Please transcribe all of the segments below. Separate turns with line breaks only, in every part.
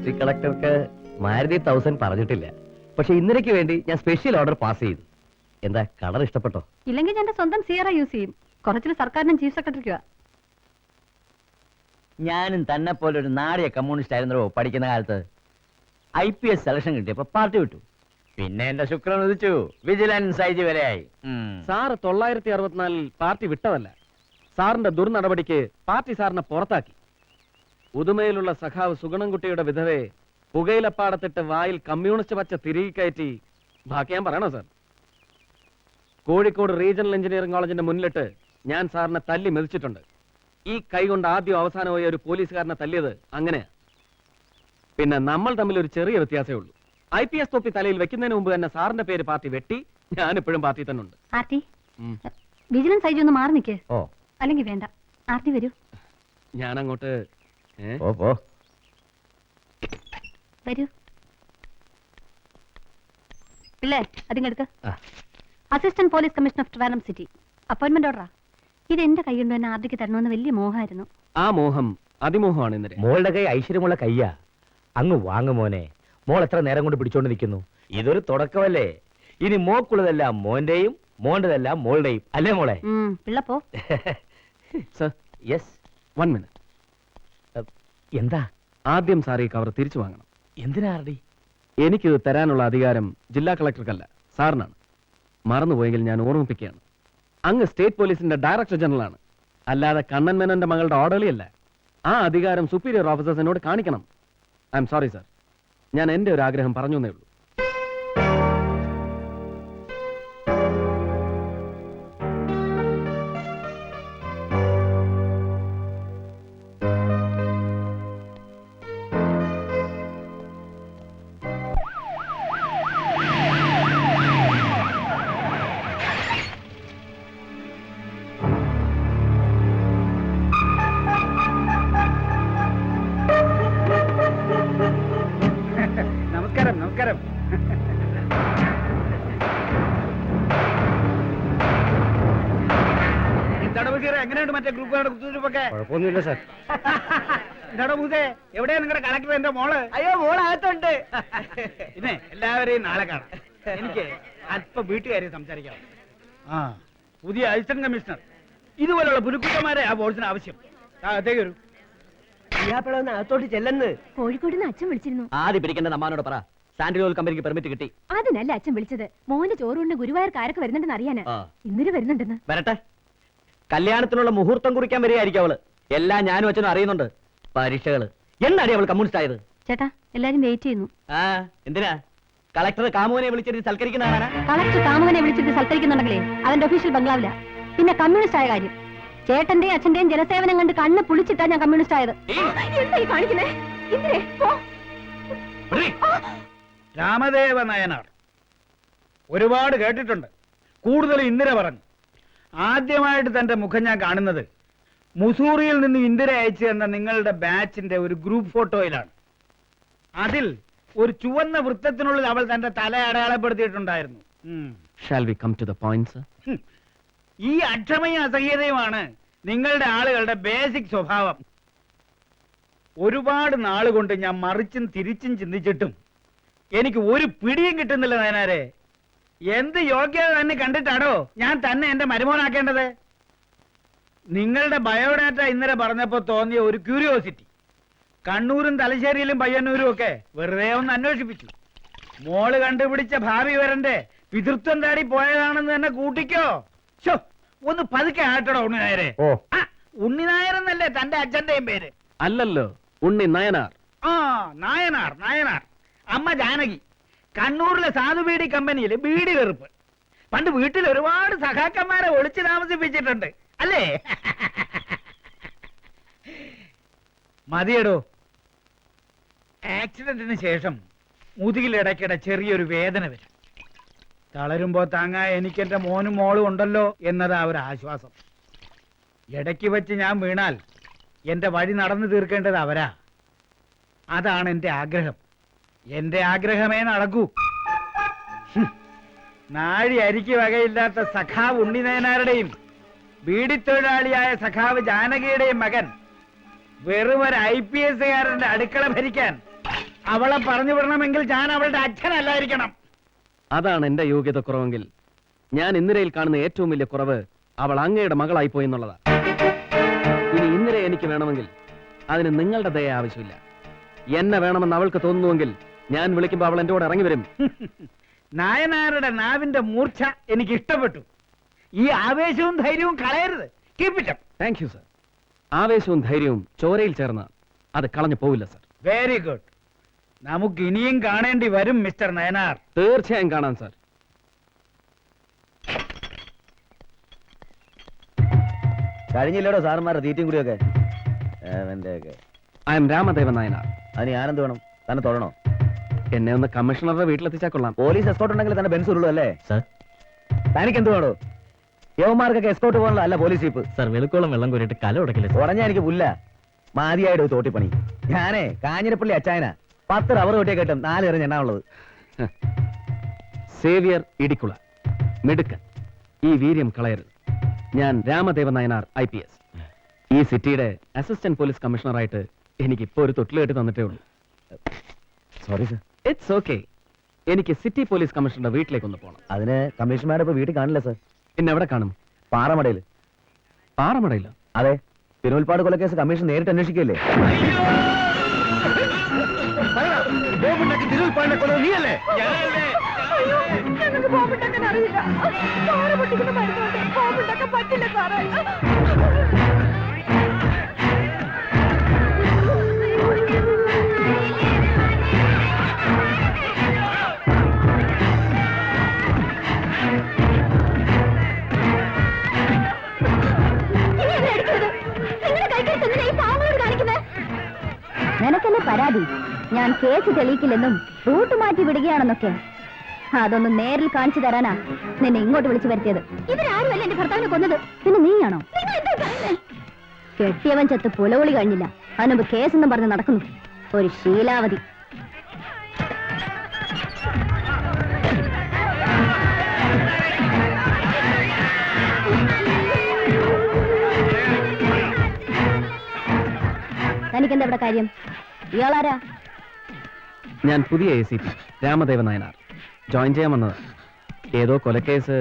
District കളക്ടർക്ക് മാരുതി 1000 പറഞ്ഞിട്ടില്ല. പക്ഷെ ഇന്നലേക്ക് വേണ്ടി ഞാൻ സ്പെഷ്യൽ ഓർഡർ പാസ് ചെയ്തു. എന്താ കളർ ഇഷ്ടപ്പെട്ടോ?
ഇല്ലെങ്കിൽ ഞാൻ സ്വന്തം സിയറ യൂസ് ചെയ്യും. കുറച്ചിൽ സർക്കാരിനും ചീഫ് സെക്രട്ടറിക്കുവാ.
ഞാനും തന്നെ പോലെ ഒരു നാടിയ കമ്മ്യൂണിസ്റ്റ് ആയിരുന്നോ പഠിക്കുന്ന കാലത്ത്. IPS സെലക്ഷൻ കിട്ടിയപ്പോ പാർട്ടി വിട്ടു. പിന്നെ എന്റെ ശുക്രൻ ഉദിച്ചു, വിജിലൻസ് IG വരെയായി.
സാറ് 964 പാർട്ടി വിട്ടതല്ല. സാറിന്റെ ദുർനടപടിക്ക് പാർട്ടി സാറിനെ പുറത്താക്കി. ഉദുമയിലുള്ള സഖാവ് സുഗണൻകുട്ടിയുടെ വിധവയെ പുകയിലപ്പാടത്തിട്ട് വായിൽ കമ്മ്യൂണിസ്റ്റ് പച്ച തിരികെ കയറ്റി. ബാക്കി ഞാൻ പറയണോ സാർ? കോഴിക്കോട് റീജിയണൽ എഞ്ചിനീയറിംഗ് കോളേജിന്റെ മുന്നിലിട്ട് ഞാൻ സാറിനെ തല്ലി മെതിച്ചിട്ടുണ്ട്. ഈ കൈ കൊണ്ട് ആദ്യം അവസാനമായി ഒരു പോലീസുകാരനെ തല്ലിയത് അങ്ങനെയാ. പിന്നെ നമ്മൾ തമ്മിൽ ഒരു ചെറിയ വ്യത്യാസമേ ഉള്ളൂ. IPS തൊപ്പി തലയിൽ വെക്കുന്നതിന് മുമ്പ് തന്നെ സാറിന്റെ പേര് പാർട്ടി വെട്ടി. ഞാനിപ്പോഴും പാർട്ടി തന്നെ ഉണ്ട്.
ആർട്ടി, വിജിലൻസ് IG ഒന്ന് മാറി നിൽക്ക്.
ഓ,
അല്ലെങ്കിൽ വേണ്ട. ആർട്ടി വരൂ.
ഞാൻ അങ്ങോട്ട്
ഓ പോ.
വരൂ. ഇല്ലേ അതിങ്ങെടുക്ക്.
ആ.
Assistant police commissioner of Trivandrum city. Appointment ഓർഡറാ. ഇത് എന്റെ കൈ കൊണ്ട് തന്നെ ആർട്ടിക്ക് തരണമെന്ന് വലിയ മോഹമായിരുന്നു.
ആ മോഹം അതിമോഹമാണ് ഇന്നലെ.
മോളുടെ കൈ ഐശ്വര്യമുള്ള കയ്യാ. അങ്ങ് വാങ്ങു മോനെ. മോൾ എത്ര നേരം കൊണ്ട് പിടിച്ചോണ്ട് നിൽക്കുന്നു? ഇതൊരു തുടക്കമല്ലേ. ഇനി മോക്കുള്ളതെല്ലാം മോന്റെയും മോന്റെതെല്ലാം മോളുടെയും. അല്ലേ മോളെ?
പിള്ളപ്പോ.
Sir,
yes.
1 മിനിറ്റ്.
എന്താ?
ആദ്യം സാർ ഈ കവർ തിരിച്ചു വാങ്ങണം.
എന്തിനാ ആർഡി?
എനിക്കിത് തരാനുള്ള അധികാരം ജില്ലാ കളക്ടർക്കല്ല, സാറിനാണ്. മറന്നുപോയെങ്കിൽ ഞാൻ ഓർമ്മിപ്പിക്കുകയാണ്. അങ്ങ് സ്റ്റേറ്റ് പോലീസിന്റെ ഡയറക്ടർ ജനറൽ ആണ്, അല്ലാതെ കണ്ണൻ മേനോന്റെ മകളുടെ ഓർഡറിയല്ല. ആ അധികാരം സുപ്പീരിയർ ഓഫീസേഴ്സിനോട് കാണിക്കണം. ഐ എം സോറി സാർ, ഞാൻ എന്റെ ഒരു ആഗ്രഹം പറഞ്ഞു എന്നേ ഉള്ളൂ.
നമസ്കാരം. എന്താണ് ബുസീറ, എങ്ങനെയുണ്ട് മറ്റേ ഗ്രൂപ്പുകാരുടെ കുത്തുതിരിപ്പൊക്കെ?
കുഴപ്പമൊന്നുമില്ല സാർ.
എന്താണോ ബൂസേ, എവിടെയാ നിങ്ങളുടെ കളക്ടർ? എന്റെ മോള്.
അയ്യോ, മോളകത്തുണ്ട്.
പിന്നെ എല്ലാവരെയും നാളെ കാണാം. എനിക്ക് അല്പം വീട്ടുകാരെ സംസാരിക്കണം. ആ, പുതിയ അസിസ്റ്റന്റ് കമ്മീഷണർ ഇതുപോലുള്ള പുലുക്കുട്ടന്മാരെ ആ ബോർഡ്സിന് ആവശ്യം. അതേക്ക് വരൂ.
അകത്തോട്ട് ചെല്ലെന്ന്
കോഴിക്കോട് നിന്ന് അച്ഛൻ വിളിച്ചിരുന്നു.
ആദ്യം പിടിക്കേണ്ട നമ്മാനോട് പറ. സാൻഡ്രിയോൾ കമ്പനിക്ക് പെർമിറ്റ് കിട്ടി.
അതിനല്ല അച്ഛൻ വിളിച്ചത്. മോന്റെ ചോറുകൊണ്ട് ഗുരുവായൂർ കാരൊക്കെ വരുന്നുണ്ടെന്ന് അറിയാനാ. ഇന്നലെ വരുന്നുണ്ടെന്ന്.
വരട്ടെ. കല്യാണത്തിനുള്ള മുഹൂർത്തം കുറിക്കാൻ വരികയായിരിക്കും അവള്. എല്ലാം ഞാനും അച്ഛനും അറിയുന്നുണ്ട്. പരീക്ഷകള് എന്നാടി അവൾ കമ്മ്യൂണിസ്റ്റ് ആയത്?
ചേട്ടാ, എല്ലാരും വെയിറ്റ് ചെയ്യുന്നു.
എന്തിനാ കളക്ടർ കാമുവിനെ വിളിച്ചിട്ട് സൽക്കരിക്കുന്നതാണ്?
കളക്ടർ കാമുകനെ വിളിച്ചിട്ട് സൽക്കരിക്കുന്നുണ്ടെങ്കിലേ അവന്റെ ഒഫീഷ്യൽ ബംഗ്ലാവില്ല. പിന്നെ കമ്മ്യൂണിസ്റ്റ് ആയ കാര്യം, ചേട്ടന്റെയും അച്ഛന്റെയും ജനസേവനം കണ്ട് കണ്ണ് പുളിച്ചിട്ടാ ഞാൻ കമ്മ്യൂണിസ്റ്റ് ആയത്. എന്താ ഈ കാണിക്കുന്നേ?
രാമദേവ നയനാർ ഒരുപാട് കേട്ടിട്ടുണ്ട്, കൂടുതൽ ഇന്ദിര പറഞ്ഞു. ആദ്യമായിട്ട് തന്റെ മുഖം ഞാൻ കാണുന്നത് മുസൂറിയിൽ നിന്ന് ഇന്ദിര അയച്ചു തന്ന നിങ്ങളുടെ ബാച്ചിന്റെ ഒരു ഗ്രൂപ്പ് ഫോട്ടോയിലാണ്. അതിൽ ഒരു ചുവന്ന വൃത്തത്തിനുള്ളിൽ അവൾ തന്റെ തല അടയാളപ്പെടുത്തിയിട്ടുണ്ടായിരുന്നു.
Shall we come to the point, sir?
ഈ അക്ഷമയും അസഹ്യതയുമാണ് നിങ്ങളുടെ ആളുകളുടെ ബേസിക് സ്വഭാവം. ഒരുപാട് നാളുകൊണ്ട് ഞാൻ മറിച്ചും തിരിച്ചും ചിന്തിച്ചിട്ടും എനിക്ക് ഒരു പിടിയും കിട്ടുന്നില്ല നയനാരെ. എന്ത് യോഗ്യത തന്നെ കണ്ടിട്ടാണോ ഞാൻ തന്നെ എന്റെ മരുമോനാക്കേണ്ടത്? നിങ്ങളുടെ ബയോഡാറ്റ ഇന്നലെ പറഞ്ഞപ്പോ തോന്നിയ ഒരു ക്യൂരിയോസിറ്റി കണ്ണൂരും തലശ്ശേരിയിലും പയ്യന്നൂരും ഒക്കെ വെറുതെ ഒന്ന് അന്വേഷിപ്പിച്ചു. മോള് കണ്ടുപിടിച്ച ഭാവി വരന്റെ പിതൃത്വം തേടി പോയതാണെന്ന് തന്നെ കൂട്ടിക്കോ. ഒന്ന് പതുക്കെ ആട്ടടോ ഉണ്ണിനായരെ. ഉണ്ണിനായരെന്നല്ലേ തന്റെ അച്ഛന്റെയും പേര്?
അല്ലല്ലോ, ഉണ്ണി നയനാർ.
ആ, നായനാർ. നായനാർ അമ്മ ജാനകി. കണ്ണൂരിലെ സാധുബീഡി കമ്പനിയിൽ ബീഡി വെറുപ്പ്. പണ്ട് വീട്ടിൽ ഒരുപാട് സഖാക്കന്മാരെ ഒളിച്ചു താമസിപ്പിച്ചിട്ടുണ്ട് അല്ലേ? മതിയടോ. ആക്സിഡന്റിന് ശേഷം മുതുകിലിടയ്ക്കിടെ ചെറിയൊരു വേദന വരും. തളരുമ്പോ താങ്ങാൻ എനിക്കെന്റെ മോനും മോളും ഉണ്ടല്ലോ എന്നതാ ഒരു ആശ്വാസം. ഇടയ്ക്ക് വെച്ച് ഞാൻ വീണാൽ എന്റെ വഴി നടന്നു തീർക്കേണ്ടത് അവരാ. അതാണ് എന്റെ ആഗ്രഹം. എന്റെ ആഗ്രഹമേ നടക്കൂ. നാഴി അരിക്ക് വകയില്ലാത്ത സഖാവ് ഉണ്ണിനയനാരുടെയും ബീഡിത്തൊഴിലാളിയായ സഖാവ് ജാനകിയുടെയും മകൻ വെറും ഒരു IPS കാരന്റെ അടുക്കള ഭരിക്കാൻ അവളെ പറഞ്ഞു വിടണമെങ്കിൽ ഞാൻ അവളുടെ അച്ഛനല്ലായിരിക്കണം.
അതാണ് എന്റെ യോഗ്യത കുറവെങ്കിൽ ഞാൻ ഇന്ദിരയിൽ കാണുന്ന ഏറ്റവും വലിയ കുറവ് അവൾ അങ്ങയുടെ മകളായി പോയി എന്നുള്ളതാ. ഇനി ഇന്ദിര എനിക്ക് വേണമെങ്കിൽ അതിന് നിങ്ങളുടെ ദയ ആവശ്യമില്ല. എന്നെ വേണമെന്ന് അവൾക്ക് തോന്നുന്നുവെങ്കിൽ ഞാൻ വിളിക്കുമ്പോൾ അവൾ എന്റെ കൂടെ ഇറങ്ങി വരും.
നായനാരുടെ നാവിന്റെ മൂർച്ച എനിക്ക് ഇഷ്ടപ്പെട്ടു. ഈ ആവേശവും ധൈര്യവും കളയരുത്. Keep it up.
Thank you sir. ആവേശവും ധൈര്യവും ചോരയിൽ ചേർന്ന് അത് കളഞ്ഞു പോവില്ല സർ.
Very good. നമുക്ക് ഇനിയും കാണേണ്ടി വരും മിസ്റ്റർ നയനാർ.
തീർച്ചയായും കാണാം സർ.
കഴിഞ്ഞില്ലേടോ സാറുമാരുടെ തീറ്റയും കൂടിയൊക്കെ?
I M Ramadevan Nayanar.
അതിന് ഞാനെന്ത് വേണം? തന്നെ തൊഴണോ?
എന്നെ ഒന്ന് കമ്മീഷണറുടെ വീട്ടിലെത്തിച്ചാൽ കൊള്ളാം.
പോലീസ് എസ്കോട്ട് ഉണ്ടെങ്കിൽ തന്നെ ബെൻസ് ഉള്ളൂ അല്ലേ സർ? തനിക്ക് എന്ത് വേണോ? യവന്മാർക്കൊക്കെ എസ്കോട്ട് പോകാനുള്ള അല്ല പോലീസ് ജീപ്പ്.
സർ വെളുക്കോളം വെള്ളം കോരിട്ട് കല ഉടക്കില്ല.
ഉടഞ്ഞ എനിക്ക് പുല്ല മാതിയായിട്ട് ഒരു തോട്ടിപ്പണി. ഞാനേ കാഞ്ഞിരപ്പള്ളി അച്ചായന 10 റബ്ബർ തോട്ടിയെ കേട്ടും 4 എറിഞ്ഞ എണ്ണാവുള്ളത്.
സേവിയർ ഇടിക്കുള മിടുക്കൻ. ഈ വീര്യം കളയരുത്. ഞാൻ രാമദേവൻ നായനാർ IPS. ഈ സിറ്റിയുടെ അസിസ്റ്റന്റ് പോലീസ് കമ്മീഷണറായിട്ട് എനിക്ക് ഇപ്പോ ഒരു തൊട്ടിൽ കെട്ടി തന്നിട്ടേ ഉള്ളൂ.
Sorry sir.
It's okay. എനിക്ക് സിറ്റി പോലീസ് കമ്മീഷണറുടെ വീട്ടിലേക്ക് ഒന്ന് പോകണം.
അതിന് കമ്മീഷണർമാരെ ഇപ്പൊ വീട്ടിൽ കാണില്ല സർ.
പിന്നെ എവിടെ കാണും?
പാറമടയിൽ.
പാറമടയിലോ?
അതെ, തിരുവൽപ്പാട് കൊലക്കേസ് കമ്മീഷൻ നേരിട്ട് അന്വേഷിക്കല്ലേ.
നീയല്ലേ?
ഞങ്ങൾക്ക് ബോംബുണ്ടാക്കാൻ അറിയില്ല. പാറ പൊട്ടിക്കുന്ന മരുന്നുണ്ട്. ബോംബുണ്ടാക്കാൻ പറ്റില്ല സാറേ. നിനക്കെന്നെ പരാതി ഞാൻ കേസ് തെളിയിക്കില്ലെന്നും റൂട്ട് മാറ്റി വിടുകയാണെന്നൊക്കെ. അതൊന്നും നേരിൽ കാണിച്ചു തരാനാ നിന്നെ ഇങ്ങോട്ട് വിളിച്ചു വരുത്തിയത്. ഇവരാരുമല്ല എന്റെ ഭർത്താവിനെ കൊന്നത്. പിന്നെ നീയാണോ? കെട്ടിയവൻ ചത്ത് പുലവിളി കഴിഞ്ഞില്ല, അതിനുമ്പ് കേസെന്നും പറഞ്ഞ് നടക്കുന്നു ഒരു ശീലാവതി. തനിക്കെന്താ ഇവിടെ കാര്യം? ഇയാളാരാ?
ഞാൻ പുതിയ ACP രാമദേവൻ നായനാർ. ജോയിൻ ചെയ്യാൻ വന്നത്. ഏതോ കൊലക്കേസ്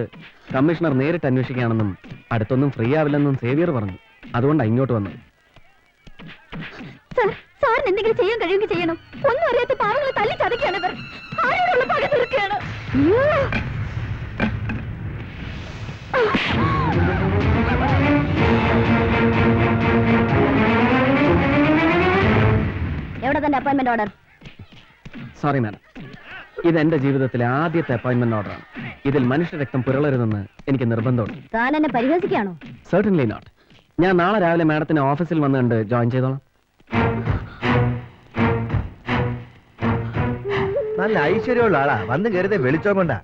കമ്മീഷണർ നേരിട്ട് അന്വേഷിക്കുകയാണെന്നും അടുത്തൊന്നും ഫ്രീ ആവില്ലെന്നും സേവിയർ പറഞ്ഞു. അതുകൊണ്ടാണ് ഇങ്ങോട്ട് വന്നത്.
സാറിന് എന്തെങ്കിലും ചെയ്യാൻ കഴിയുമെങ്കിൽ ചെയ്യണം. ഒന്നും അറിയാത്ത പാവങ്ങളെ തല്ലി ചതയ്ക്കാണ് ഇവർ. ആരോടുള്ള പക തീർക്കുകയാണ്. എവിടെ തന്റെ അപ്പോയിന്റ്മെന്റ് ഓർഡർ?
സോറി മാഡം, ഇത് എന്റെ ജീവിതത്തിലെ ആദ്യത്തെ അപ്പോയിന്റ്മെന്റ് ഓർഡറാണ്. ഇതിൽ മനുഷ്യ രക്തം പുരളരുതെന്ന് എനിക്ക് നിർബന്ധമുണ്ട്.
താൻ എന്നെ പരിഹസിക്കുകയാണോ?
Certainly not. ഞാൻ നാളെ രാവിലെ മാഡത്തിന് ഓഫീസിൽ വന്ന് കണ്ട് ജോയിൻ ചെയ്തോളാം.
നല്ല ഐശ്വര്യമുള്ള ആളാ. വന്ന് കയറിയത് വെളിച്ചോ കൊണ്ടാ.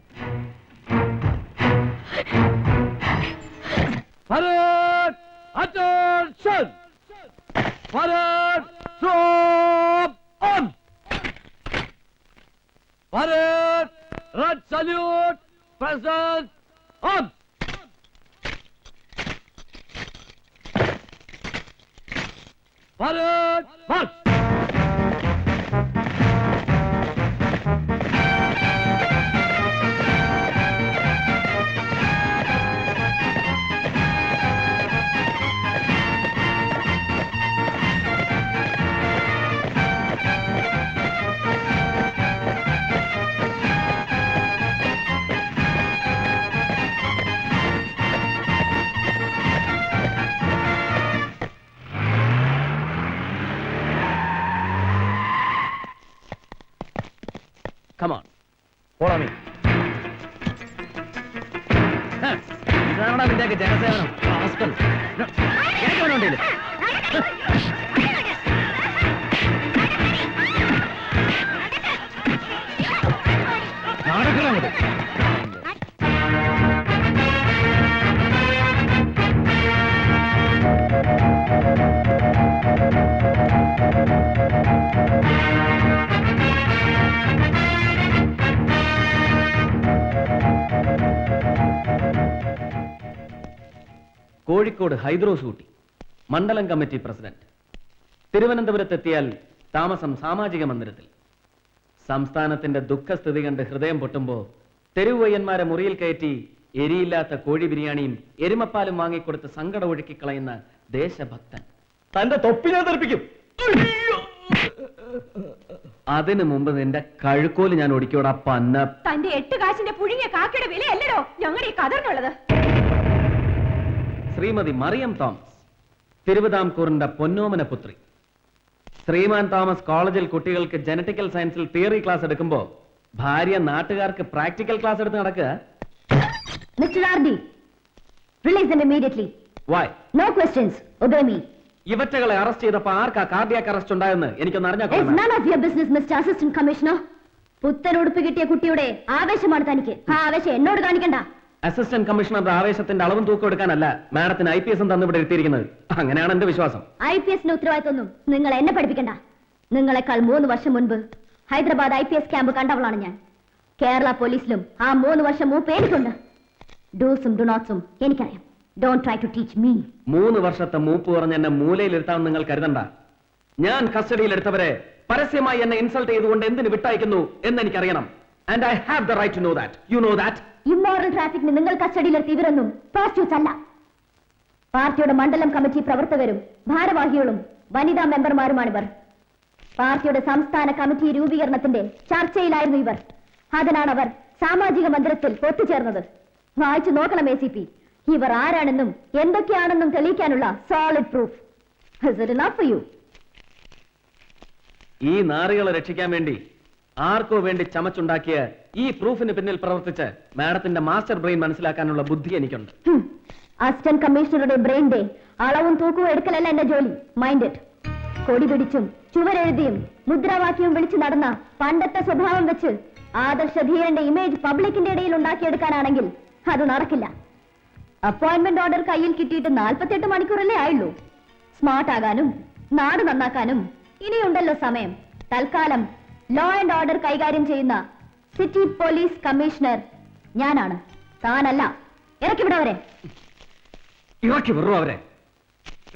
Come on.
Follow me. ഇതാണോ നിന്റെയൊക്കെ ജനസേവനം? കേൾക്കണോണ്ടില്ല. നടക്കണോട്ട്.
കോഴിക്കോട് ഹൈദ്രോസ് ഊട്ടി മണ്ഡലം കമ്മിറ്റി പ്രസിഡന്റ്. തിരുവനന്തപുരത്തെത്തിയാൽ താമസം സാമാജിക മന്ദിരത്തിൽ. സംസ്ഥാനത്തിന്റെ ദുഃഖസ്ഥിതി കണ്ട് ഹൃദയം പൊട്ടുമ്പോ തെരുവയ്യന്മാരെ മുറിയിൽ കയറ്റി എരിയില്ലാത്ത കോഴി ബിരിയാണിയും എരുമപ്പാലും വാങ്ങിക്കൊടുത്ത് സങ്കടം ഒഴുക്കി കളയുന്ന ദേശഭക്തൻ.
തന്റെ തൊപ്പി ഞാൻ തെറിപ്പിക്കും.
അതിനു മുമ്പ് നിന്റെ കഴുക്കോല് ഞാൻ ഒടിക്കോടാ പന്ന.
തന്റെ 8 കാശിന്റെ പുഴുങ്ങിയ കാക്കയുടെ വിലയല്ലടോ ഞങ്ങളുടെ ഈ കതറിനുള്ളത്.
ശ്രീമതി മറിയം തോമസ്, തിരുവിതാംകൂറിന്റെ പൊന്നോമന പുത്രി. ശ്രീമാൻ തോമസ് കോളേജിൽ കുട്ടികൾക്ക് ജനറ്റിക്കൽ സയൻസിൽ തിയറി ക്ലാസ് എടുക്കുമ്പോ ഭാര്യ നാട്ടുകാർക്ക് പ്രാക്ടിക്കൽ ക്ലാസ് എടുത്ത് നടക്കുക.
Mister RD, release them immediately.
Why?
No questions. Obey me.
ഇവറ്റകളെ അറസ്റ്റ് ചെയ്തപ്പോ ആർക്കാ കാർഡിയാക് അറസ്റ്റ് ഉണ്ടായെന്ന് എനിക്കൊന്ന് അറിഞ്ഞാ
It's none of your business, Mr. Assistant Commissioner. പുത്തൻ ഉടുപ്പ് കിട്ടിയ കുട്ടിയുടെ ആവേശമാണ് തനിക്ക്. ആ ആവേശം എന്നോട് കാണിക്കണ്ട.
അസിസ്റ്റന്റ് കമ്മീഷണറുടെ ആവേശത്തിന്റെ അളവും തൂക്കം എടുക്കാനല്ല മാഡത്തിന് IPS തന്നു ഇവിടെ എത്തിയിരിക്കുന്നത്. അങ്ങനെയാണ് എന്റെ വിശ്വാസം.
IPS ഉത്തരവാദിത്വമൊന്നും നിങ്ങൾ എന്നെ പഠിപ്പിക്കണ്ട. നിങ്ങളെക്കാൾ 3 വർഷം മുൻപ് ഹൈദരാബാദ് IPS ക്യാമ്പ് കണ്ടവളാണ് ഞാൻ. കേരള പോലീസിലും ആ 3 വർഷം മൂപ്പ് എനിക്കുണ്ട്. ഡൂസും ഡുനോട്ട്സും എനിക്കറിയാം. Don't try to teach me.
3 വർഷത്തെ മൂപ്പ് പറഞ്ഞ് എന്നെ മൂലയിലിരുത്താമെന്ന് നിങ്ങൾ കരുതണ്ട. ഞാൻ കസ്റ്റഡിയിൽ എടുത്തവരെ പരസ്യമായി എന്നെ ഇൻസൾട്ട് ചെയ്തുകൊണ്ട് എന്തിന് വിട്ടയക്കുന്നു എന്ന് എനിക്കറിയണം. And I have the right to know that. You know that.
Immoral ട്രാഫിക്കിന് നിങ്ങൾ കസ്റ്റഡിയിലെടുത്ത് ഇവരൊന്നും പ്രോസ്റ്റിറ്റ്യൂട്ട്സ് അല്ല. പാർട്ടിയുടെ മണ്ഡലം കമ്മിറ്റി പ്രവർത്തകരും ഭാരവാഹികളും വനിതാ മെമ്പർമാരുമാണിവർ. പാർട്ടിയുടെ സംസ്ഥാന കമ്മിറ്റി രൂപീകരണത്തിന്റെ ചർച്ചയിലായിരുന്നു ഇവർ. അതിനാണ് അവർ സാമാജിക മന്ദിരത്തിൽ ഒത്തുചേർന്നത്. വായിച്ചു നോക്കണം ACP. ഇവർ ആരാണെന്നും എന്തൊക്കെയാണെന്നും തെളിയിക്കാനുള്ള solid proof. Is it enough for you?
ഈ നാറികളെ രക്ഷിക്കാൻ വേണ്ടി ആർക്കോ വേണ്ടി ചമച്ചുണ്ടാക്കിയ ഈ പ്രൂഫിന് പിന്നിൽ പ്രവർത്തിച്ച് മാഡത്തിന്റെ മാസ്റ്റർ ബ്രെയിൻ മനസ്സിലാക്കാനുള്ള ബുദ്ധി എനിക്കുണ്ട്.
അസിസ്റ്റന്റ് കമ്മീഷണറുടെ ബ്രെയിന്റെ അളവും തൂക്കവും എടുക്കലല്ല എന്റെ ജോലി. Mind it. കൊടി പിടിച്ചും ചുവരെഴുതിയും മുദ്രാവാക്യവും വിളിച്ചു നടന്ന പണ്ടത്തെ സ്വഭാവം വെച്ച് ആദർശധീരന്റെ ഇമേജ് പബ്ലിക്കിന്റെ ഇടയിൽ ഉണ്ടാക്കിയെടുക്കാനാണെങ്കിൽ അത് നടക്കില്ല. അപ്പോയിന്റ്മെന്റ് ഓർഡർ കയ്യിൽ കിട്ടിയിട്ട് 48 മണിക്കൂറല്ലേ ആയുള്ളൂ. സ്മാർട്ട് ആകാനും നാട് നന്നാക്കാനും ഇനിയുണ്ടല്ലോ സമയം. തൽക്കാലം ലോ ആൻഡ് ഓർഡർ കൈകാര്യം ചെയ്യുന്ന സിറ്റി പോലീസ് കമ്മീഷണർ ഞാനാണ്, താനല്ല. ഇറക്കി വിടവരെ.
ഇറക്കി വെറും അവരെ.